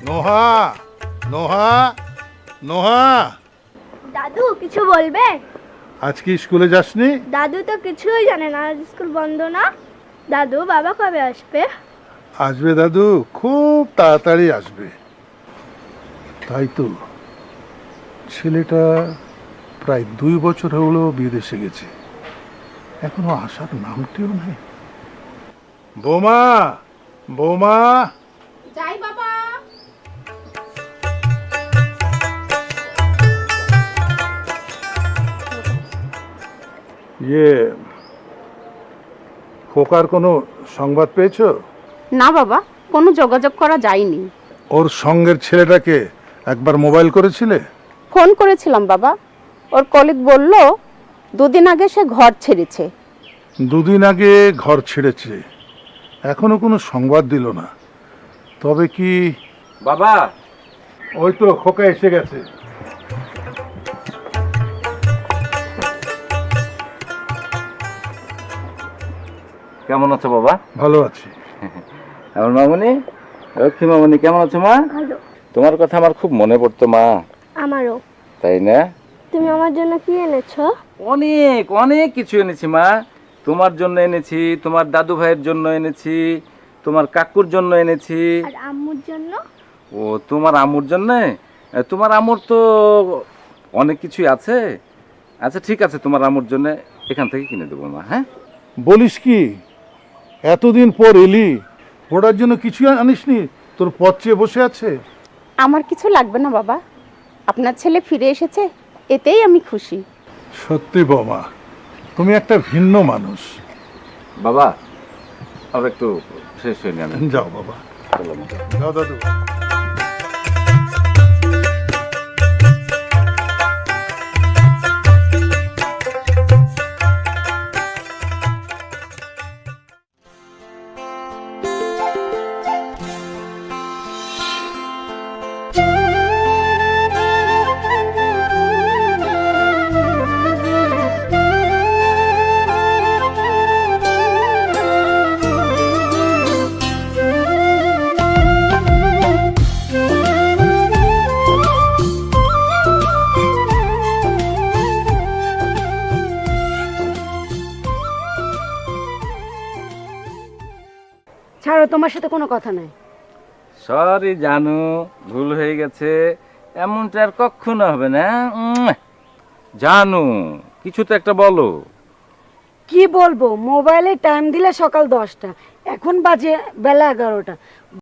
নোহা, নোহা, নোহা, দাদু কিছু বলবে? আজ কি স্কুলে যাসনি? দাদু তো কিছুই জানে না, আজ স্কুল বন্ধ না। দাদু বাবা কবে আসবে? আসবে দাদু, খুব তাড়াতাড়ি আসবে। তাই তো, ছেলেটা প্রায় 2 বছর হলো বিদেশে গেছে, এখনো আসার নামটিও নেই। বৌমা, বৌমা, যাই বাবা। ইয়ে খোকার কোনো সংবাদ পেয়েছো? না বাবা, কোনো যোগাযোগ করা যায়নি। ওর সঙ্গের ছেলেটাকে একবার মোবাইল করেছিলে? ফোন করেছিলাম বাবা, ওর কলিগ বলল 2 দিন আগে সে ঘর ছেড়েছে। 2 দিন আগে ঘর ছেড়েছে, এখনো কোনো সংবাদ দিল না। তবে কি বাবা, ওই তো খোকা এসে গেছে। কেমন আছো বাবা? ভালো আছি। আমার মামনি, লক্ষ্মী মামনি কেমন আছো মা? ভালো। তোমার কথা আমার খুব মনে পড়তো মা। আমারও। তাই না? তুমি আমার জন্য কি এনেছো? অনেক অনেক কিছু এনেছি মা। তোমার জন্য এনেছি, তোমার দাদু ভাইয়ের জন্য এনেছি, তোমার কাকুর জন্য এনেছি। আর আম্মুর জন্য? ও তোমার আম্মুর জন্য? তোমার আম্মুর তো অনেক কিছুই আছে। আচ্ছা ঠিক আছে, তোমার আম্মুর জন্য এখান থেকে কিনে দেবো মা। হ্যাঁ বলিস কি, এতদিন পর এলি, ওটার জন্য কিছু আনিসনি? তোর পথ চেয়ে বসে আছে। আমার কিছু লাগবে না বাবা, আপনার ছেলে ফিরে এসেছে, এতেই আমি খুশি। সত্যি বৌমা, তুমি একটা ভিন্ন মানুষ। বাবা, আর একটু শেষ হয়ে নেন। যাও বাবা, যাও দাদু। ছাড়ো, তোমার সাথে কোনো কথা নাই। সরি জানু, ভুল হয়ে গেছে। এমনটা আর কখনো হবে না। জানু, কিছু তো একটা বলো। কি বলবো, মোবাইলে টাইম দিলে সকাল 10টা, এখন বাজে বেলা 11টা।